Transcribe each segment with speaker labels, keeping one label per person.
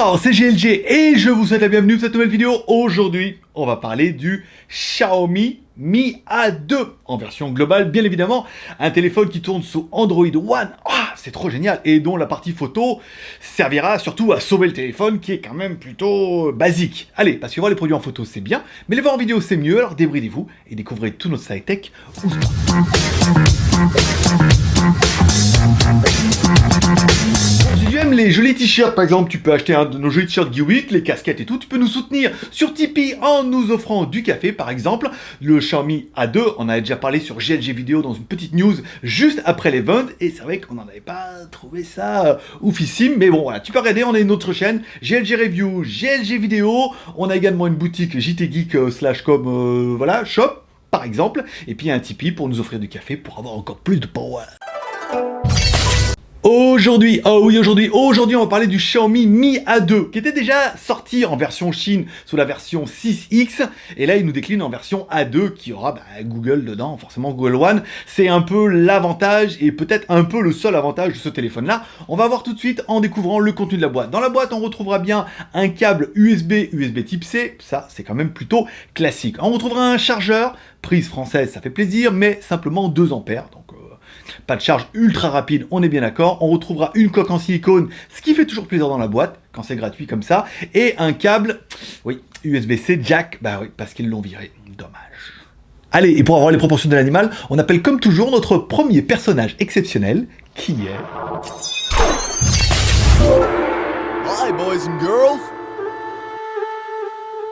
Speaker 1: Ciao, c'est GLG et je vous souhaite la bienvenue dans cette nouvelle vidéo. Aujourd'hui, on va parler du Xiaomi Mi A2 en version globale, bien évidemment. Un téléphone qui tourne sous Android One. C'est trop génial et dont la partie photo servira surtout à sauver le téléphone qui est quand même plutôt basique. Allez, parce que voir les produits en photo c'est bien, mais les voir en vidéo c'est mieux, alors débridez-vous et découvrez tout notre site tech. Si tu aimes les jolis t-shirts, par exemple, tu peux acheter un de nos jolis t-shirts Geekweek, les casquettes et tout. Tu peux nous soutenir sur Tipeee en nous offrant du café, par exemple. Le Xiaomi A2, on avait déjà parlé sur GLG Vidéo dans une petite news juste après l'event. Et c'est vrai qu'on n'en avait pas trouvé ça oufissime. Mais bon, voilà, tu peux regarder, on a une autre chaîne, GLG Review, GLG Vidéo. On a également une boutique JT Geek /com, voilà, shop, par exemple. Et puis un Tipeee pour nous offrir du café pour avoir encore plus de power. Aujourd'hui, aujourd'hui on va parler du Xiaomi Mi A2 qui était déjà sorti en version Chine sous la version 6X et là il nous décline en version A2 qui aura Google dedans, forcément Google One. C'est un peu l'avantage et peut-être un peu le seul avantage de ce téléphone là. On va voir tout de suite en découvrant le contenu de la boîte. Dans la boîte on retrouvera bien un câble USB type C, ça c'est quand même plutôt classique. On retrouvera un chargeur, prise française ça fait plaisir, mais simplement 2 ampères, donc pas de charge ultra rapide, on est bien d'accord. On retrouvera une coque en silicone, ce qui fait toujours plaisir dans la boîte, quand c'est gratuit comme ça. Et un câble, oui, USB-C jack, oui, parce qu'ils l'ont viré. Dommage. Allez, et pour avoir les proportions de l'animal, on appelle comme toujours notre premier personnage exceptionnel, qui est...
Speaker 2: Hi boys and girls.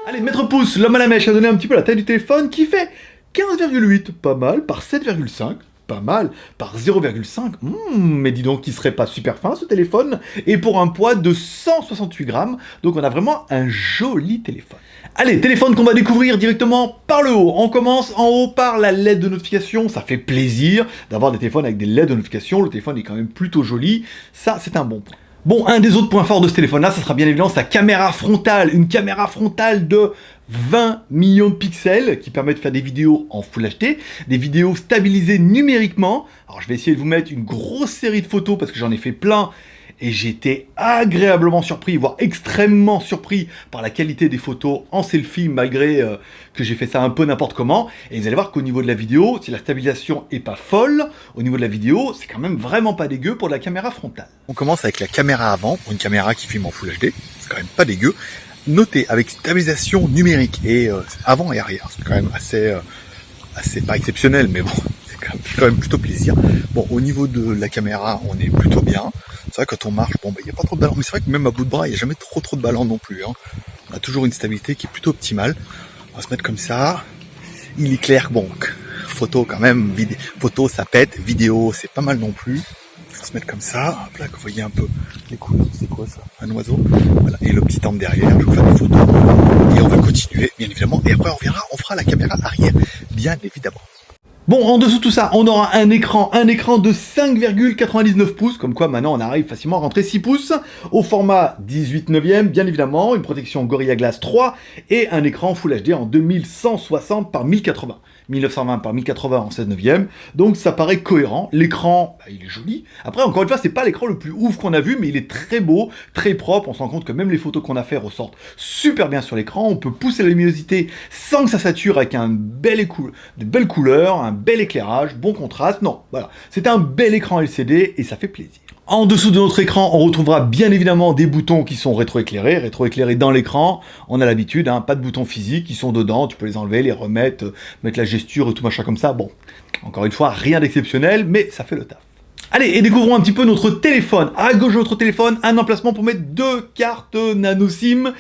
Speaker 1: Allez, Maître Pouce, l'homme à la mèche, a donné un petit peu la taille du téléphone, qui fait 15,8, pas mal, par 7,5. Pas mal, par 0,5, mais dis donc qu'il serait pas super fin ce téléphone, et pour un poids de 168 grammes, donc on a vraiment un joli téléphone. Allez, téléphone qu'on va découvrir directement par le haut. On commence en haut par la LED de notification, ça fait plaisir d'avoir des téléphones avec des LED de notification, le téléphone est quand même plutôt joli, ça c'est un bon point. Bon, un des autres points forts de ce téléphone-là, ça sera bien évidemment sa caméra frontale. Une caméra frontale de 20 millions de pixels qui permet de faire des vidéos en Full HD, des vidéos stabilisées numériquement. Alors je vais essayer de vous mettre une grosse série de photos parce que j'en ai fait plein et j'étais agréablement surpris, voire extrêmement surpris par la qualité des photos en selfie malgré que j'ai fait ça un peu n'importe comment. Et vous allez voir qu'au niveau de la vidéo, si la stabilisation est pas folle, au niveau de la vidéo, c'est quand même vraiment pas dégueu pour la caméra frontale.
Speaker 2: On commence avec la caméra avant, pour une caméra qui filme en Full HD, c'est quand même pas dégueu. Notez avec stabilisation numérique et avant et arrière, c'est quand même assez pas exceptionnel, mais bon, c'est quand même plutôt plaisir. Bon, au niveau de la caméra, on est plutôt bien. C'est vrai que quand on marche, il n'y a pas trop de ballons, mais c'est vrai que même à bout de bras, il n'y a jamais trop de ballons non plus. On a toujours une stabilité qui est plutôt optimale. On va se mettre comme ça. Il éclaire, photo quand même, photo ça pète, vidéo c'est pas mal non plus. On va se mettre comme ça, hop là, que vous voyez un peu les couleurs, c'est quoi ça? Un oiseau. Voilà, et le petit angle derrière, je vais vous faire des photos. Et on va continuer, bien évidemment. Et après on fera la caméra arrière, bien évidemment.
Speaker 1: Bon, en dessous de tout ça, on aura un écran de 5,99 pouces, comme quoi maintenant on arrive facilement à rentrer 6 pouces, au format 18/9, bien évidemment, une protection Gorilla Glass 3, et un écran Full HD en 2160 par 1080. 1920 par 1080 en 16/9, donc ça paraît cohérent. L'écran, il est joli. Après, encore une fois, c'est pas l'écran le plus ouf qu'on a vu, mais il est très beau, très propre. On se rend compte que même les photos qu'on a fait ressortent super bien sur l'écran. On peut pousser la luminosité sans que ça sature avec de belles couleurs, un bel éclairage, bon contraste. Non, voilà, c'est un bel écran LCD et ça fait plaisir. En dessous de notre écran, on retrouvera bien évidemment des boutons qui sont rétroéclairés dans l'écran. On a l'habitude, pas de boutons physiques, qui sont dedans, tu peux les enlever, les remettre, mettre la gesture et tout machin comme ça. Bon, encore une fois, rien d'exceptionnel, mais ça fait le taf. Allez, et découvrons un petit peu notre téléphone. À gauche de notre téléphone, un emplacement pour mettre 2 cartes nano SIM.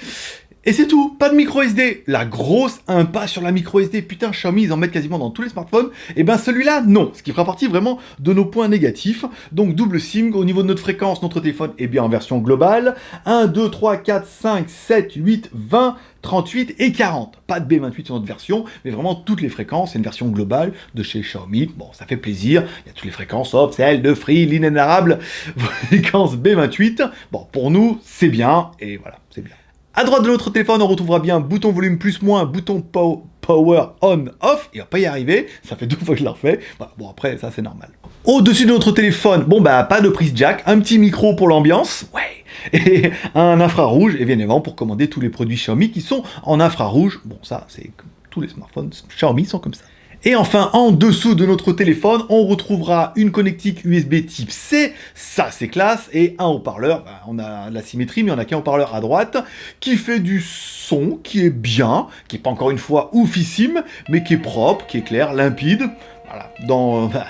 Speaker 1: Et c'est tout, pas de micro SD. La grosse impasse sur la micro SD. Putain, Xiaomi, ils en mettent quasiment dans tous les smartphones. Et ben celui-là, non. Ce qui fera partie vraiment de nos points négatifs. Donc double SIM, au niveau de notre fréquence, notre téléphone est bien en version globale. 1, 2, 3, 4, 5, 7, 8, 20, 38 et 40. Pas de B28 sur notre version, mais vraiment toutes les fréquences. C'est une version globale de chez Xiaomi. Bon, ça fait plaisir. Il y a toutes les fréquences, sauf celle de Free, l'inénarrable fréquence B28. Bon, pour nous, c'est bien. Et voilà, c'est bien. À droite de notre téléphone, on retrouvera bien bouton volume plus-moins, bouton power on-off. Il va pas y arriver, ça fait 2 fois que je l'ai refait. Voilà, bon après, ça c'est normal. Au-dessus de notre téléphone, pas de prise jack, un petit micro pour l'ambiance. Ouais, et un infrarouge, et bien évidemment pour commander tous les produits Xiaomi qui sont en infrarouge. Bon, ça, c'est tous les smartphones Xiaomi sont comme ça. Et enfin, en dessous de notre téléphone, on retrouvera une connectique USB type C, ça c'est classe, et un haut-parleur, on a de la symétrie, mais on n'a qu'un haut-parleur à droite, qui fait du son, qui est bien, qui est pas encore une fois oufissime, mais qui est propre, qui est clair, limpide. Voilà,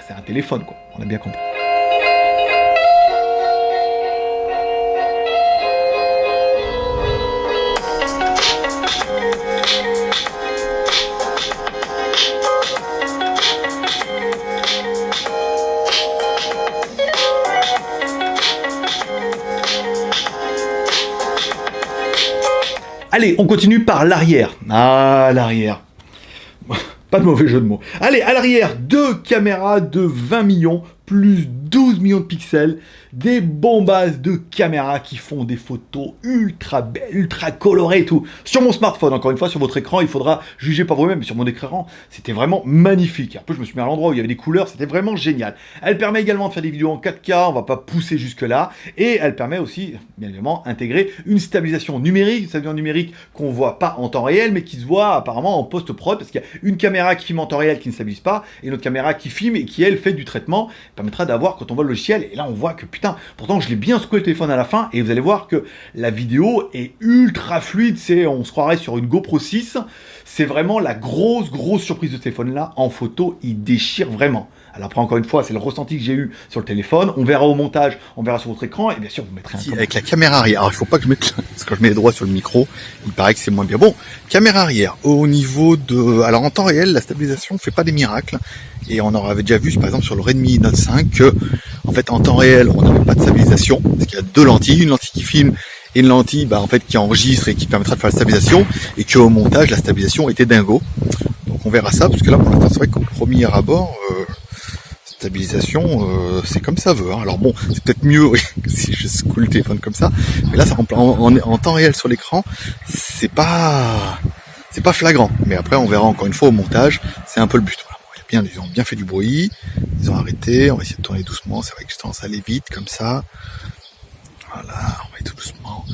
Speaker 1: c'est un téléphone, quoi, on a bien compris. Allez, on continue par l'arrière. Ah, l'arrière. Pas de mauvais jeu de mots. Allez, à l'arrière, deux caméras de 20 millions, plus 12 millions de pixels, des bombasses de caméras qui font des photos ultra belles, ultra colorées et tout. Sur mon smartphone, encore une fois, sur votre écran, il faudra juger par vous-même, mais sur mon écran, c'était vraiment magnifique. Un peu, je me suis mis à l'endroit où il y avait des couleurs, c'était vraiment génial. Elle permet également de faire des vidéos en 4K, on va pas pousser jusque-là, et elle permet aussi, bien évidemment, d'intégrer une stabilisation numérique qu'on voit pas en temps réel, mais qui se voit apparemment en post-prod, parce qu'il y a une caméra qui filme en temps réel qui ne stabilise pas, et une autre caméra qui filme et qui, elle, fait du traitement, permettra d'avoir, quand on voit le logiciel, et là on voit que putain, pourtant je l'ai bien secoué le téléphone à la fin, et vous allez voir que la vidéo est ultra fluide, on se croirait sur une GoPro 6, c'est vraiment la grosse surprise de ce téléphone là, en photo, il déchire vraiment. Alors après, encore une fois, c'est le ressenti que j'ai eu sur le téléphone, on verra au montage, on verra sur votre écran, et bien sûr vous mettrez un
Speaker 2: avec la caméra arrière, alors il faut pas que je mette, parce que quand je mets les doigts sur le micro, il paraît que c'est moins bien. Bon, caméra arrière, au niveau de, alors en temps réel, la stabilisation fait pas des miracles, et on avait déjà vu par exemple sur le Redmi Note 5 que, en fait en temps réel, on n'avait pas de stabilisation, parce qu'il y a deux lentilles, une lentille qui filme, et une lentille en fait qui enregistre et qui permettra de faire la stabilisation, et qu'au montage, la stabilisation était dingo. Donc on verra ça, parce que là pour l'instant c'est vrai qu'au premier abord, stabilisation, c'est comme ça veut. Hein. Alors bon, c'est peut-être mieux oui, que si je secoue le téléphone comme ça, mais là, en temps réel sur l'écran, c'est pas flagrant. Mais après, on verra encore une fois au montage, c'est un peu le but. Voilà. Ils ont bien fait du bruit, ils ont arrêté, on va essayer de tourner doucement. C'est vrai que j'ai tendance à aller vite comme ça. Voilà, on va aller tout doucement.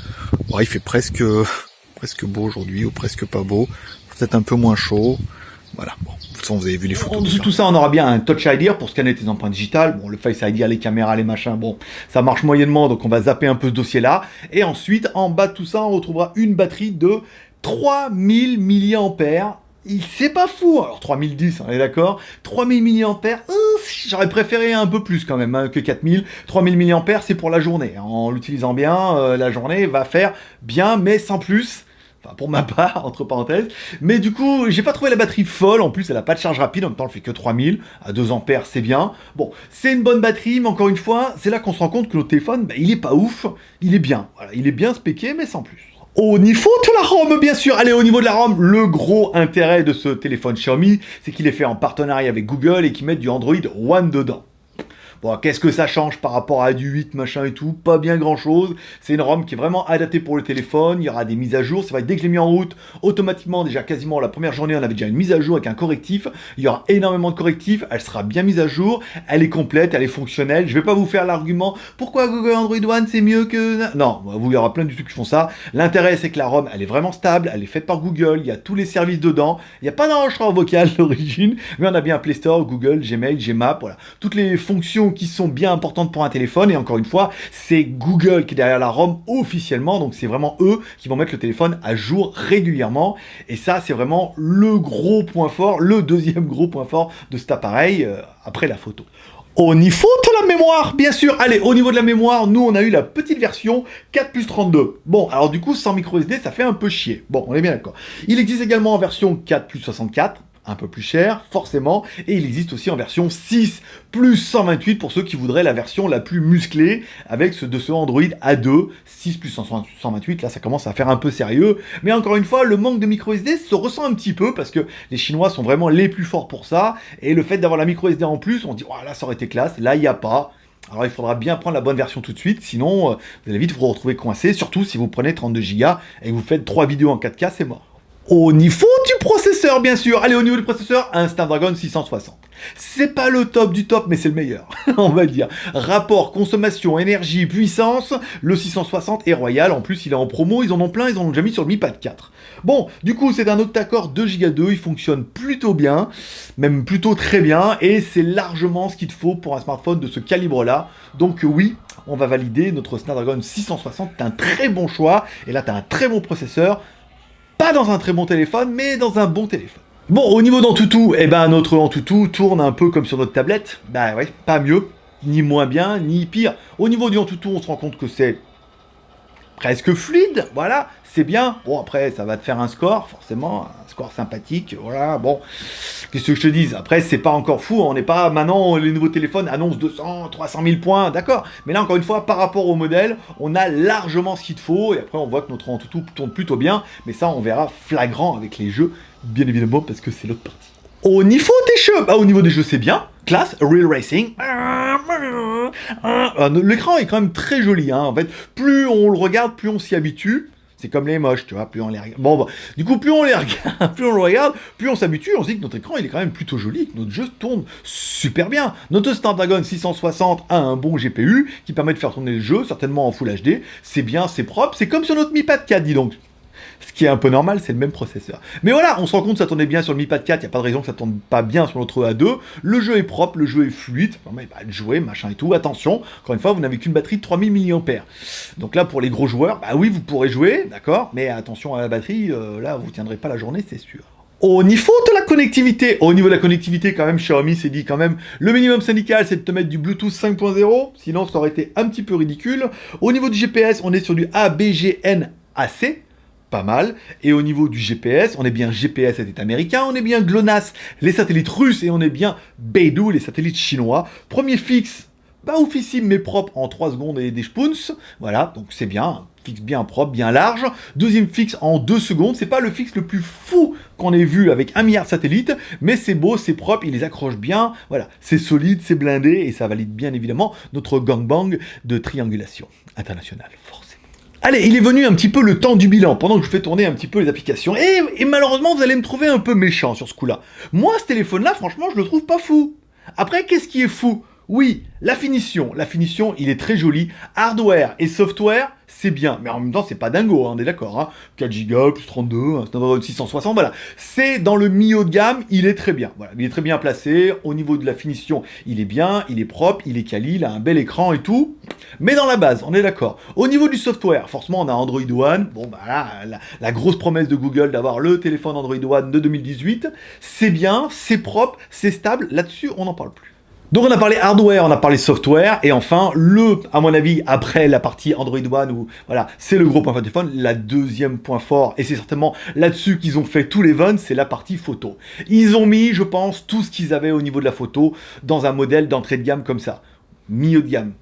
Speaker 2: Bon, il fait presque beau aujourd'hui, ou presque pas beau, peut-être un peu moins chaud. Voilà, bon, de toute façon, vous avez vu les photos.
Speaker 1: En dessous de tout ça, on aura bien un Touch ID pour scanner tes empreintes digitales. Bon, le Face ID, les caméras, les machins, bon, ça marche moyennement, donc on va zapper un peu ce dossier-là. Et ensuite, en bas de tout ça, on retrouvera une batterie de 3000 mAh. C'est pas fou, alors 3010, on est d'accord, 3000 mAh, j'aurais préféré un peu plus quand même hein, que 4000, 3000 mAh c'est pour la journée, en l'utilisant bien, la journée va faire bien, mais sans plus. Enfin, pour ma part, entre parenthèses. Mais du coup, j'ai pas trouvé la batterie folle. En plus, elle a pas de charge rapide. En même temps, elle fait que 3000. À 2 ampères, c'est bien. Bon, c'est une bonne batterie, mais encore une fois, c'est là qu'on se rend compte que notre téléphone, il est pas ouf. Il est bien. Voilà, il est bien spéqué, mais sans plus. Au niveau de la ROM, bien sûr. Allez, au niveau de la ROM, le gros intérêt de ce téléphone Xiaomi, c'est qu'il est fait en partenariat avec Google et qu'ils mettent du Android One dedans. Bon, qu'est-ce que ça change par rapport à du 8, machin et tout? Pas bien grand-chose. C'est une ROM qui est vraiment adaptée pour le téléphone. Il y aura des mises à jour. C'est vrai que dès que je l'ai mis en route, automatiquement, déjà quasiment la première journée, on avait déjà une mise à jour avec un correctif. Il y aura énormément de correctifs. Elle sera bien mise à jour. Elle est complète, elle est fonctionnelle. Je vais pas vous faire l'argument pourquoi Google Android One c'est mieux que... Non, il y aura plein de trucs qui font ça. L'intérêt, c'est que la ROM, elle est vraiment stable. Elle est faite par Google. Il y a tous les services dedans. Il n'y a pas d'enregistrement vocal d'origine, mais on a bien Play Store, Google, Gmail, Gmap, voilà. Toutes les fonctions qui sont bien importantes pour un téléphone, et encore une fois, c'est Google qui est derrière la ROM officiellement, donc c'est vraiment eux qui vont mettre le téléphone à jour régulièrement, et ça c'est vraiment le gros point fort, le deuxième gros point fort de cet appareil, après la photo. Au niveau de la mémoire, bien sûr. Allez, au niveau de la mémoire, nous, on a eu la petite version 4+32. Bon, alors du coup, sans micro SD, ça fait un peu chier. Bon, on est bien d'accord. Il existe également en version 4+64, un peu plus cher, forcément, et il existe aussi en version 6+128 pour ceux qui voudraient la version la plus musclée avec ce Android A2, 6+128, là ça commence à faire un peu sérieux, mais encore une fois, le manque de micro SD se ressent un petit peu parce que les Chinois sont vraiment les plus forts pour ça, et le fait d'avoir la micro SD en plus, on dit, oh, là ça aurait été classe, là il n'y a pas. Alors il faudra bien prendre la bonne version tout de suite, sinon vous allez vite vous retrouver coincé, surtout si vous prenez 32 Go et que vous faites 3 vidéos en 4K, c'est mort. Au niveau du processeur, bien sûr. Allez, au niveau du processeur, un Snapdragon 660. C'est pas le top du top, mais c'est le meilleur, on va dire. Rapport, consommation, énergie, puissance, le 660 est royal. En plus, il est en promo, ils en ont plein, ils en ont déjà mis sur le Mi Pad 4. Bon, du coup, c'est un octa-core 2 Go 2, il fonctionne plutôt bien, même plutôt très bien, et c'est largement ce qu'il te faut pour un smartphone de ce calibre-là. Donc oui, on va valider notre Snapdragon 660, c'est un très bon choix, et là, tu as un très bon processeur, pas dans un très bon téléphone, mais dans un bon téléphone. Bon, au niveau d'Antutu, eh ben notre Antutu tourne un peu comme sur notre tablette. Bah ouais, pas mieux, ni moins bien, ni pire. Au niveau du Antutu, on se rend compte que c'est presque fluide, voilà, c'est bien. Bon, après, ça va te faire un score, forcément, un score sympathique, voilà, bon. Qu'est-ce que je te dise? Après, c'est pas encore fou, on n'est pas, maintenant, les nouveaux téléphones annoncent 200, 300 000 points, d'accord. Mais là, encore une fois, par rapport au modèle, on a largement ce qu'il te faut, et après, on voit que notre Antutu tourne plutôt bien, mais ça, on verra flagrant avec les jeux, bien évidemment, parce que c'est l'autre partie. Au niveau des jeux, bah, au niveau des jeux, c'est bien. Classe, Real Racing. L'écran est quand même très joli, hein. En fait, plus on le regarde, plus on s'y habitue. C'est comme les moches, tu vois, plus on les regarde. Bon, bah, du coup, plus on les regarde, plus on le regarde, plus on s'habitue, on se dit que notre écran, il est quand même plutôt joli, que notre jeu tourne super bien. Notre Snapdragon 660 a un bon GPU qui permet de faire tourner le jeu, certainement en Full HD. C'est bien, c'est propre, c'est comme sur notre Mi Pad 4, dis donc. Ce qui est un peu normal, c'est le même processeur. Mais voilà, on se rend compte que ça tournait bien sur le Mi Pad 4, il n'y a pas de raison que ça tourne pas bien sur notre A2. Le jeu est propre, le jeu est fluide, ça permet de jouer, machin et tout. Attention, encore une fois, vous n'avez qu'une batterie de 3000 mAh. Donc là, pour les gros joueurs, bah oui, vous pourrez jouer, d'accord, mais attention à la batterie, là, vous tiendrez pas la journée, c'est sûr. Au niveau de la connectivité, quand même, Xiaomi s'est dit quand même, le minimum syndical, c'est de te mettre du Bluetooth 5.0, sinon ça aurait été un petit peu ridicule. Au niveau du GPS, on est sur du ABGN-AC, pas mal. Et au niveau du GPS, on est bien GPS satellite américain, on est bien GLONASS, les satellites russes, et on est bien Beidou, les satellites chinois. Premier fixe, pas oufissime mais propre en 3 secondes et des spoons. Voilà, donc c'est bien, fixe bien propre, bien large. Deuxième fixe en 2 secondes, c'est pas le fixe le plus fou qu'on ait vu avec 1 milliard de satellites, mais c'est beau, c'est propre, il les accroche bien, voilà, c'est solide, c'est blindé, et ça valide bien évidemment notre gangbang de triangulation internationale, forcément. Allez, il est venu un petit peu le temps du bilan, pendant que je fais tourner un petit peu les applications. Et malheureusement, vous allez me trouver un peu méchant sur ce coup-là. Moi, ce téléphone-là, franchement, je le trouve pas fou. Après, qu'est-ce qui est fou? Oui, la finition, il est très joli. Hardware et software, c'est bien. Mais en même temps, c'est pas dingo, hein, on est d'accord. Hein. 4 Go, plus 32, un Snapdragon 660, voilà. C'est dans le milieu de gamme, il est très bien. Voilà, il est très bien placé. Au niveau de la finition, il est bien, il est propre, il est quali, il a un bel écran et tout. Mais dans la base, on est d'accord. Au niveau du software, forcément, on a Android One. Bon, bah là, la grosse promesse de Google d'avoir le téléphone Android One de 2018. C'est bien, c'est propre, c'est stable. Là-dessus, on n'en parle plus. Donc on a parlé hardware, on a parlé software, et enfin, à mon avis, après la partie Android One, où voilà, c'est le gros point fort du téléphone, la deuxième point fort, et c'est certainement là-dessus qu'ils ont fait tous les vents, c'est la partie photo. Ils ont mis, je pense, tout ce qu'ils avaient au niveau de la photo dans un modèle d'entrée de gamme comme ça. Milieu de gamme.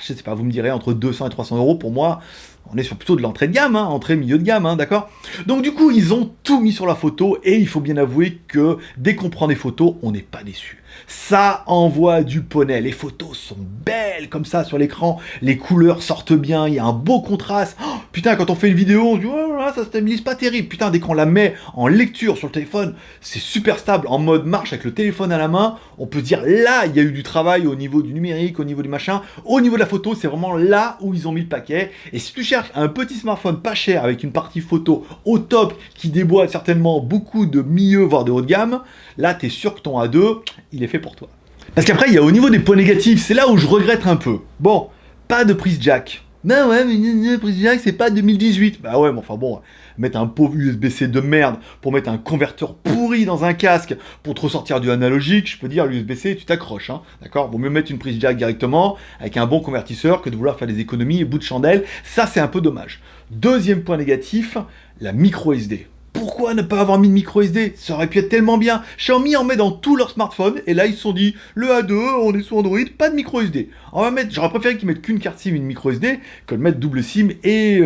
Speaker 1: Je sais pas, vous me direz, entre 200 et 300 euros, pour moi, on est sur plutôt de l'entrée de gamme, hein, entrée milieu de gamme, hein, d'accord? Donc du coup, ils ont tout mis sur la photo, et il faut bien avouer que dès qu'on prend des photos, on n'est pas déçu. Ça envoie du poney, les photos sont belles comme ça sur l'écran, les couleurs sortent bien, il y a un beau contraste. Oh, putain, quand on fait une vidéo, on se dit oh là, ça se stabilise pas terrible. Putain, dès qu'on la met en lecture sur le téléphone, c'est super stable, en mode marche avec le téléphone à la main, on peut se dire là, il y a eu du travail au niveau du numérique, au niveau du machin, au niveau de la photo, c'est vraiment là où ils ont mis le paquet. Et si tu cherches un petit smartphone pas cher avec une partie photo au top qui déboîte certainement beaucoup de milieu voire de haut de gamme, là t'es sûr que ton A2, il est fait pour toi. Parce qu'après, il y a au niveau des points négatifs, c'est là où je regrette un peu. Bon, pas de prise jack. Ben ouais, mais prise jack, c'est pas 2018. Bah ouais, mais enfin bon, mettre un pauvre USB-C de merde pour mettre un converteur pourri dans un casque pour te ressortir du analogique, je peux dire, l'USB-C, tu t'accroches, hein, d'accord? Vaut mieux mettre une prise jack directement avec un bon convertisseur que de vouloir faire des économies et bout de chandelle. Ça, c'est un peu dommage. Deuxième point négatif, la micro SD. Pourquoi ne pas avoir mis de micro SD? Ça aurait pu être tellement bien. Xiaomi en met dans tous leurs smartphones, et là ils se sont dit, le A2, on est sous Android, pas de micro SD. J'aurais préféré qu'ils mettent qu'une carte SIM et une micro SD, que de mettre double SIM et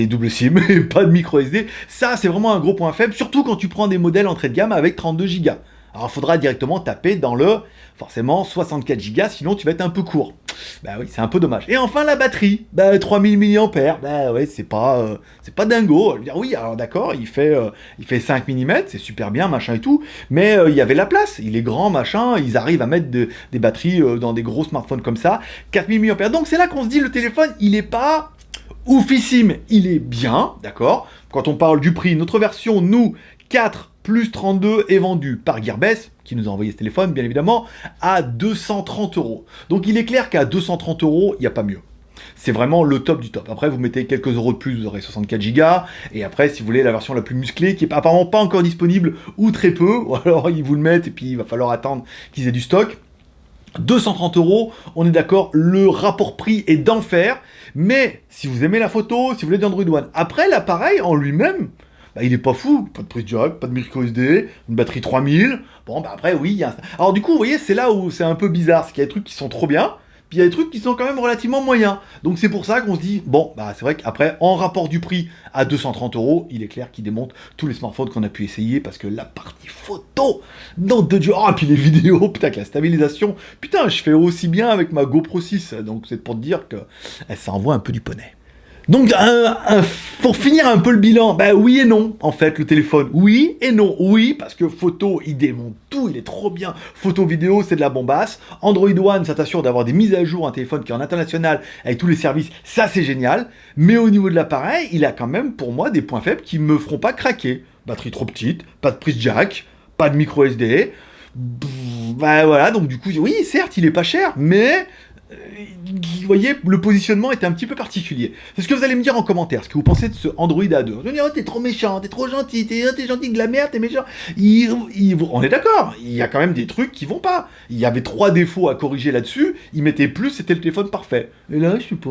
Speaker 1: double SIM et pas de micro SD. Ça, c'est vraiment un gros point faible, surtout quand tu prends des modèles entrée de gamme avec 32 Go. Alors il faudra directement taper dans le, forcément, 64 Go, sinon tu vas être un peu court. Bah oui, c'est un peu dommage. Et enfin la batterie, bah 3000 mAh, bah ouais, c'est pas dingo. Je veux dire, oui, alors d'accord, il fait 5 mm, c'est super bien, machin et tout, mais il y avait la place, il est grand, machin, ils arrivent à mettre des batteries dans des gros smartphones comme ça, 4000 mAh. Donc c'est là qu'on se dit, le téléphone, il est pas oufissime, il est bien, d'accord. Quand on parle du prix, notre version, nous, 4 plus 32 est vendue par Gearbest, qui nous a envoyé ce téléphone, bien évidemment, à 230 €. Donc il est clair qu'à 230 €, il n'y a pas mieux. C'est vraiment le top du top. Après, vous mettez quelques euros de plus, vous aurez 64 Go. Et après, si vous voulez la version la plus musclée, qui est apparemment pas encore disponible, ou très peu, ou alors ils vous le mettent, et puis il va falloir attendre qu'ils aient du stock. 230 €, on est d'accord, le rapport prix est d'enfer. Mais si vous aimez la photo, si vous voulez du Android One, après l'appareil en lui-même, bah, il est pas fou, pas de prise jack, pas de micro SD, une batterie 3000. Bon, bah après, oui, il y a... Alors du coup, vous voyez, c'est là où c'est un peu bizarre, c'est qu'il y a des trucs qui sont trop bien, puis il y a des trucs qui sont quand même relativement moyens. Donc c'est pour ça qu'on se dit, bon, bah c'est vrai qu'après, en rapport du prix à 230 €, il est clair qu'il démonte tous les smartphones qu'on a pu essayer, parce que la partie photo, nom de Dieu, oh, et puis les vidéos, putain, que la stabilisation, putain, je fais aussi bien avec ma GoPro 6, donc c'est pour te dire que ça envoie un peu du poney. Donc, pour finir un peu le bilan, bah oui et non, en fait, le téléphone. Oui et non. Oui, parce que photo, il démonte tout, il est trop bien. Photo, vidéo, c'est de la bombasse. Android One, ça t'assure d'avoir des mises à jour, un téléphone qui est en international, avec tous les services, ça c'est génial. Mais au niveau de l'appareil, il a quand même, pour moi, des points faibles qui me feront pas craquer. Batterie trop petite, pas de prise jack, pas de micro SD. Bah voilà, donc du coup, oui, certes, il est pas cher, mais... vous voyez, le positionnement était un petit peu particulier. C'est ce que vous allez me dire en commentaire, ce que vous pensez de ce Android A2. Vous allez me dire, oh, t'es trop méchant, t'es trop gentil, t'es gentil de la merde, t'es méchant. On est d'accord, il y a quand même des trucs qui vont pas. Il y avait 3 défauts à corriger là-dessus, il mettait plus, c'était le téléphone parfait. Et là, je sais pas,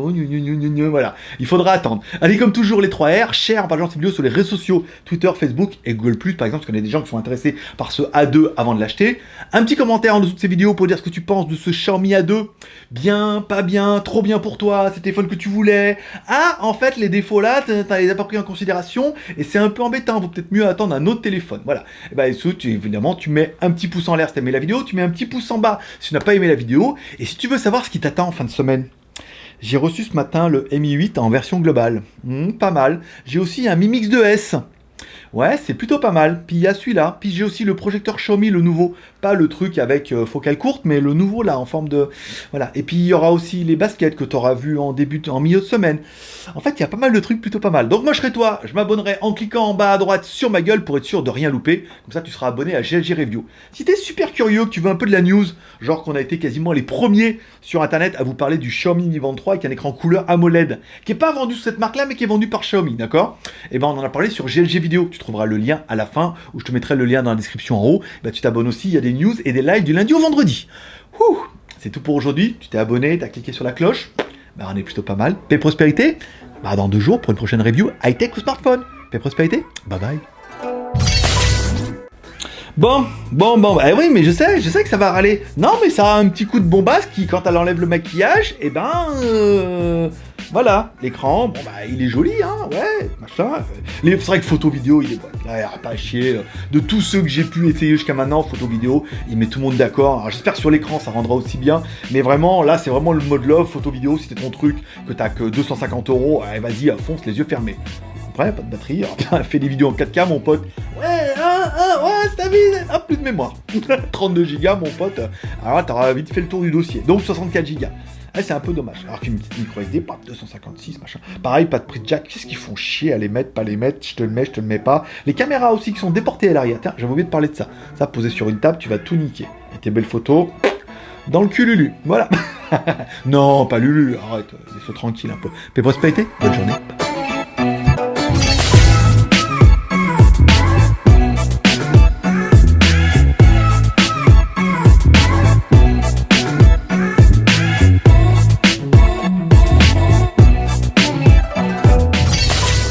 Speaker 1: voilà. Il faudra attendre. Allez, comme toujours, les 3 R, share, par exemple, cette vidéo sur les réseaux sociaux, Twitter, Facebook et Google+, par exemple, parce qu'on a des gens qui sont intéressés par ce A2 avant de l'acheter. Un petit commentaire en dessous de ces vidéos pour dire ce que tu penses de ce Xiaomi A2. Bien, pas bien, trop bien pour toi, c'est le téléphone que tu voulais. Ah, en fait, les défauts là, t'as les as pas pris en considération, et c'est un peu embêtant, vaut peut-être mieux attendre un autre téléphone. Voilà. Et bah, évidemment, tu mets un petit pouce en l'air si t'as aimé la vidéo, tu mets un petit pouce en bas si tu n'as pas aimé la vidéo, et si tu veux savoir ce qui t'attend en fin de semaine. J'ai reçu ce matin le Mi 8 en version globale. Pas mal. J'ai aussi un Mi Mix 2S. Ouais, c'est plutôt pas mal. Puis il y a celui-là. Puis j'ai aussi le projecteur Xiaomi, le nouveau. Pas le truc avec focale courte, mais le nouveau là, en forme de... Voilà. Et puis il y aura aussi les baskets que tu auras vu en milieu de semaine. En fait, il y a pas mal de trucs plutôt pas mal. Donc moi, je serai toi. Je m'abonnerai en cliquant en bas à droite sur ma gueule pour être sûr de rien louper. Comme ça, tu seras abonné à GLG Review. Si t'es super curieux, que tu veux un peu de la news, genre qu'on a été quasiment les premiers sur Internet à vous parler du Xiaomi Mi 23 avec un écran couleur AMOLED, qui est pas vendu sous cette marque-là, mais qui est vendu par Xiaomi, d'accord? Et ben, on en a parlé sur GLG Vidéo. Tu trouveras le lien à la fin, ou je te mettrai le lien dans la description en haut. Ben, tu t'abonnes aussi, il y a des news et des lives du lundi au vendredi. C'est tout pour aujourd'hui. Tu t'es abonné, tu as cliqué sur la cloche. Ben, on est plutôt pas mal. Paix prospérité. Ben, dans 2 jours pour une prochaine review high-tech ou smartphone. Paix prospérité. Bye bye. Bon, bah oui, mais je sais que ça va râler. Non, mais ça a un petit coup de bombasse qui, quand elle enlève le maquillage, et voilà, l'écran, bon bah il est joli, hein, ouais, machin. C'est vrai que photo vidéo, il est bon, là, il n'y a pas à chier. De tous ceux que j'ai pu essayer jusqu'à maintenant, photo vidéo, il met tout le monde d'accord. Alors j'espère que sur l'écran ça rendra aussi bien, mais vraiment, là c'est vraiment le mode love, photo vidéo, si c'est ton truc, que t'as que 250 €, allez, vas-y, fonce les yeux fermés. Après, pas de batterie, alors, fais des vidéos en 4K, mon pote. Ouais, stabilise, plus de mémoire. 32 Go, mon pote. Alors, t'auras vite fait le tour du dossier. Donc, 64 Go. C'est un peu dommage. Alors qu'une petite micro SD, pas 256, machin. Pareil, pas de prise jack. Qu'est-ce qu'ils font chier à les mettre, pas les mettre? Je te le mets pas. Les caméras aussi qui sont déportées à l'arrière. Tiens, j'avais oublié de parler de ça. Ça, posé sur une table, tu vas tout niquer. Et tes belles photos, dans le cul Lulu. Voilà. Non, pas Lulu. Arrête, laisse-le tranquille un peu. Paix prospérité, bonne journée.